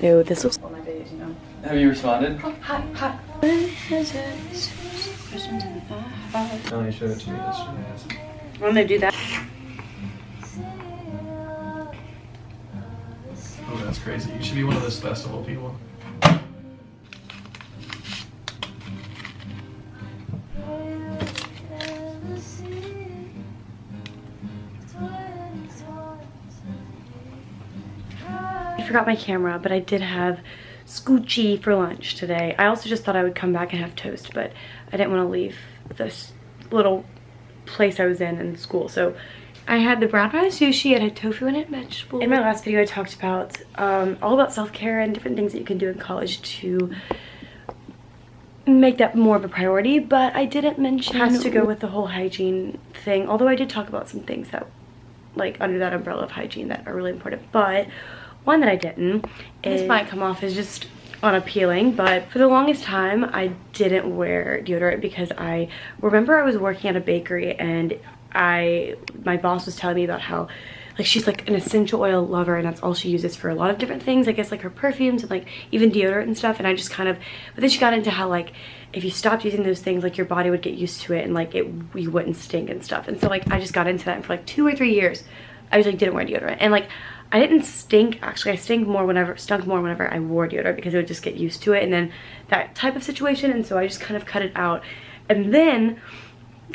Dude, this looks on my videos, you know. Have you responded? Oh, hi. Oh, you showed it to me yesterday. I'm gonna do that. Oh, that's crazy. You should be one of those festival people. I forgot my camera, but I did have scoochie for lunch today. I also just thought I would come back and have toast, but I didn't want to leave this little place I was in school. So I had the brown rice sushi. It had tofu in it, vegetables. In my last video, I talked about all about self-care and different things that you can do in college to make that more of a priority, but I didn't mention it has to go with the whole hygiene thing, although I did talk about some things that like under that umbrella of hygiene that are really important. But one that I didn't is, this might come off as just unappealing, but for the longest time I didn't wear deodorant because I remember I was working at a bakery and my boss was telling me about how like she's like an essential oil lover and that's all she uses for a lot of different things, I guess, like her perfumes and like even deodorant and stuff. And I just kind of, but then she got into how like if you stopped using those things, like your body would get used to it and like you wouldn't stink and stuff. And so like I just got into that, and for like 2 or 3 years I was like didn't wear deodorant, and like I didn't stink, actually. I stunk more whenever I wore deodorant because it would just get used to it and then that type of situation. And so I just kind of cut it out. And then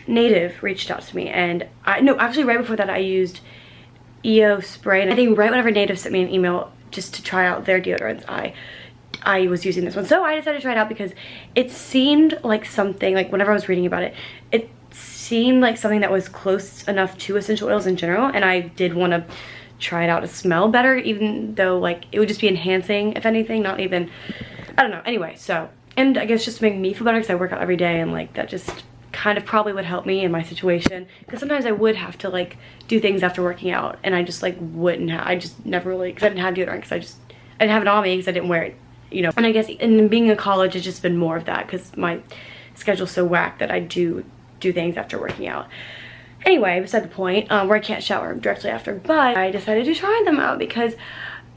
Native reached out to me, and actually right before that I used EO spray, and I think right whenever Native sent me an email just to try out their deodorants, I was using this one. So I decided to try it out because it seemed like something, like whenever I was reading about it, it seemed like something that was close enough to essential oils in general, and I did want to try it out to smell better, even though like it would just be enhancing, if anything, not even, I don't know. Anyway, so, and I guess just to make me feel better because I work out every day, and like that just kind of probably would help me in my situation, because sometimes I would have to like do things after working out and I just like wouldn't have, I just never really, because I didn't have deodorant, because I didn't have it on me because I didn't wear it, you know. And I guess in being in college it's just been more of that because my schedule's so whacked that I do things after working out. Anyway, beside the point, where I can't shower directly after, but I decided to try them out because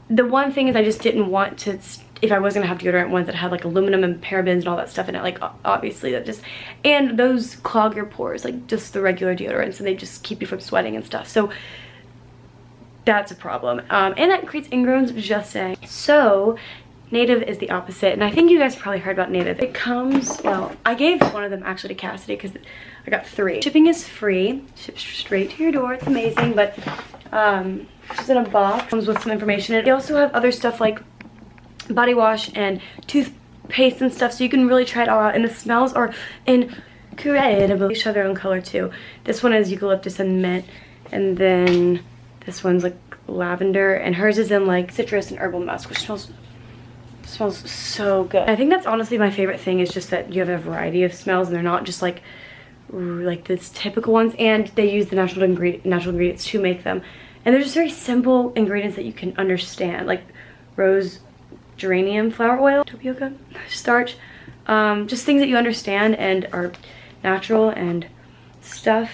the one thing is I just didn't want to, if I was gonna have deodorant ones that had like aluminum and parabens and all that stuff in it, like obviously that just, and those clog your pores, like just the regular deodorants, and they just keep you from sweating and stuff. So that's a problem, and that creates ingrowns, just saying. So Native is the opposite, and I think you guys probably heard about Native. It comes, well, I gave one of them actually to Cassidy because I got 3. Shipping is free, ships straight to your door. It's amazing, but it's in a box, comes with some information. And they also have other stuff like body wash and toothpaste and stuff, so you can really try it all out, and the smells are incredible. They show their own color too. This one is eucalyptus and mint, and then this one's like lavender, and hers is in like citrus and herbal musk, which smells so good. I think that's honestly my favorite thing, is just that you have a variety of smells and they're not just like this typical ones, and they use the natural ingredients to make them, and they're just very simple ingredients that you can understand, like rose geranium flower oil, tapioca starch, just things that you understand and are natural and stuff.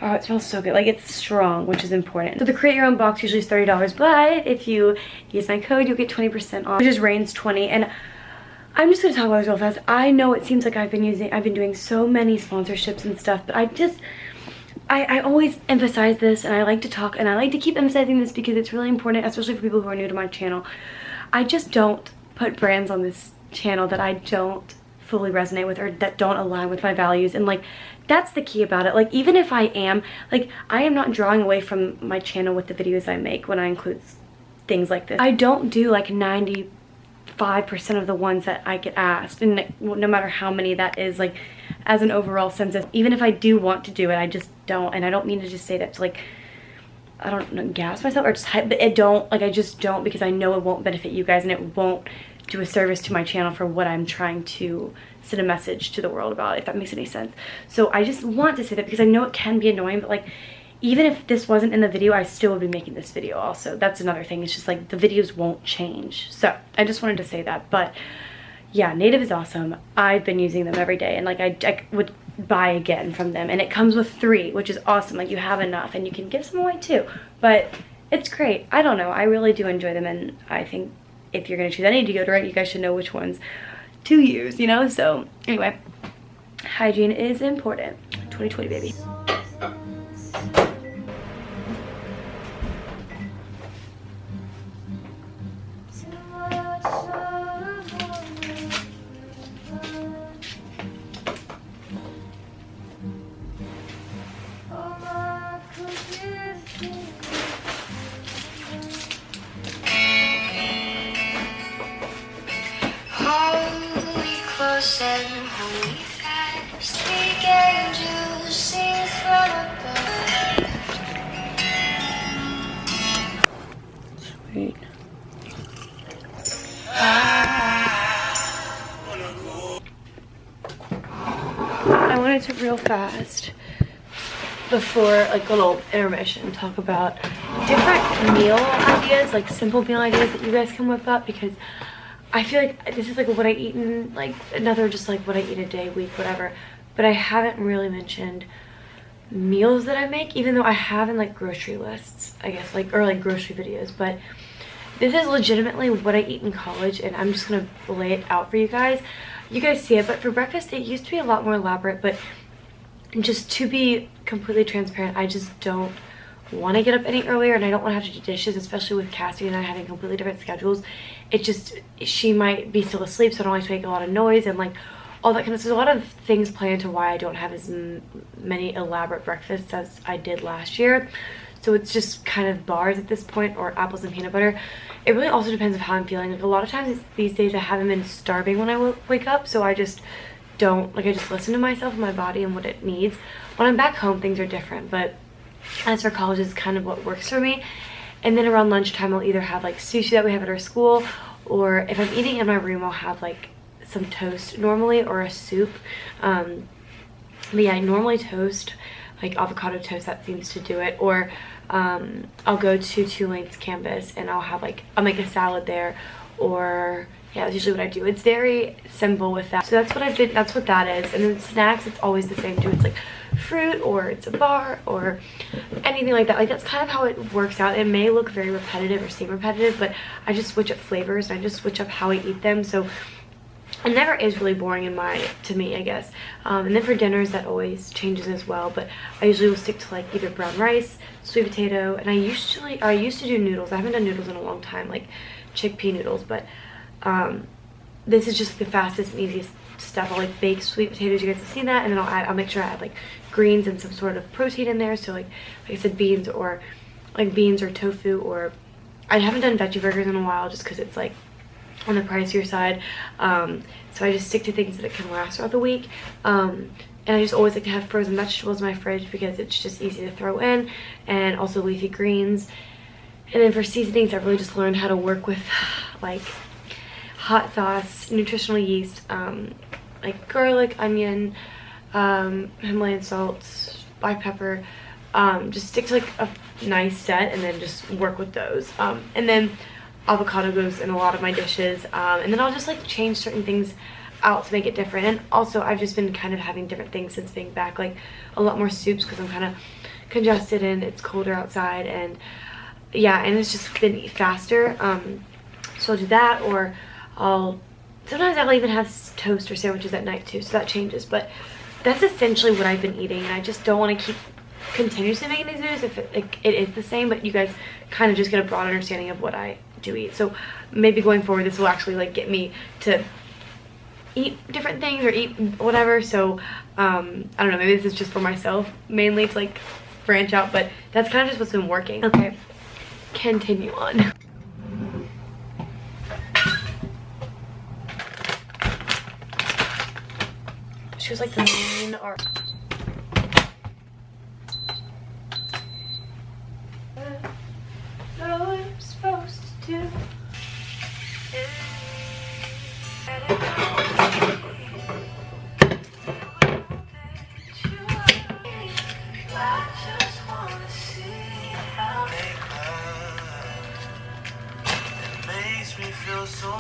Oh, it smells so good. Like, it's strong, which is important. So the create your own box usually is $30, but if you use my code, you'll get 20% off, which is Rains20. And I'm just gonna talk about this real fast. I know it seems like I've been doing so many sponsorships and stuff, but I always emphasize this, and I like to talk, and I like to keep emphasizing this because it's really important, especially for people who are new to my channel. I just don't put brands on this channel that I don't fully resonate with or that don't align with my values, and like that's the key about it. Like, even if I am not drawing away from my channel with the videos I make when I include things like this. I don't do like 95% of the ones that I get asked, and no matter how many that is, like as an overall sense of, even if I do want to do it, I just don't. And I don't mean to just say that to like, I don't know, gas myself or just hype, but I just don't, because I know it won't benefit you guys and it won't do a service to my channel for what I'm trying to send a message to the world about, if that makes any sense. So I just want to say that because I know it can be annoying, but like, even if this wasn't in the video, I still would be making this video also. That's another thing. It's just like the videos won't change. So I just wanted to say that. But yeah, Native is awesome. I've been using them every day, and like I would buy again from them, and it comes with 3, which is awesome. Like, you have enough, and you can give some away too, but it's great. I don't know, I really do enjoy them, and I think if you're gonna choose any deodorant, you guys should know which ones to use, you know? So anyway, hygiene is important. 2020, baby. And holy fast, big angels sing from above. Sweet. I wanted to real fast before like a little intermission talk about different meal ideas, like simple meal ideas that you guys can whip up, because I feel like this is like what I eat in, like another just like what I eat a day, week, whatever. But I haven't really mentioned meals that I make, even though I have in like grocery lists, I guess, like, or like grocery videos. But this is legitimately what I eat in college, and I'm just gonna lay it out for you guys. You guys see it, but for breakfast it used to be a lot more elaborate. But just to be completely transparent, I just don't want to get up any earlier, and I don't want to have to do dishes, especially with Cassie and I having completely different schedules. It just, she might be still asleep, so I don't like to make a lot of noise and like all that kind of stuff. So a lot of things play into why I don't have as many elaborate breakfasts as I did last year. So it's just kind of bars at this point, or apples and peanut butter. It really also depends on how I'm feeling. Like a lot of times these days I haven't been starving when I wake up, so I just don't, like, I just listen to myself and my body and what it needs. When I'm back home, things are different, but as for college is kind of what works for me. And then around lunchtime I'll either have like sushi that we have at our school, or if I'm eating in my room I'll have like some toast normally, or a soup. But yeah, I normally toast, like avocado toast, that seems to do it. Or I'll go to Tulane's campus and I'll make a salad there, or yeah, that's usually what I do. It's very simple with that. So that's what that is. And then snacks, it's always the same too. It's like fruit, or it's a bar, or anything like that. Like that's kind of how it works out. It may look very repetitive or seem repetitive, but I just switch up flavors and I just switch up how I eat them. So it never is really boring to me, I guess. And then for dinners, that always changes as well. But I usually will stick to like either brown rice, sweet potato, and I used to do noodles. I haven't done noodles in a long time, like chickpea noodles, but this is just the fastest and easiest stuff. I'll like bake sweet potatoes, you guys have seen that, and then I'll make sure I add like greens and some sort of protein in there. So like I said, beans or tofu, or I haven't done veggie burgers in a while just because it's like on the pricier side. So I just stick to things that it can last throughout the week. And I just always like to have frozen vegetables in my fridge because it's just easy to throw in, and also leafy greens. And then for seasonings, I've really just learned how to work with like hot sauce, nutritional yeast, like garlic, onion, Himalayan salt, black pepper. Just stick to like a nice set and then just work with those. And then avocado goes in a lot of my dishes. And then I'll just like change certain things out to make it different. And also I've just been kind of having different things since being back, like a lot more soups because I'm kind of congested and it's colder outside, and yeah, and it's just been faster. So I'll do that, or sometimes I'll even have toast or sandwiches at night too, so that changes. But that's essentially what I've been eating, and I just don't want to keep continuously making these videos if it is the same, but you guys kind of just get a broad understanding of what I do eat. So maybe going forward this will actually like get me to eat different things or eat whatever. So I don't know, maybe this is just for myself mainly to like branch out, but that's kind of just what's been working. Okay, continue on. She was like the main art. Know what I'm supposed to do. Makes me feel so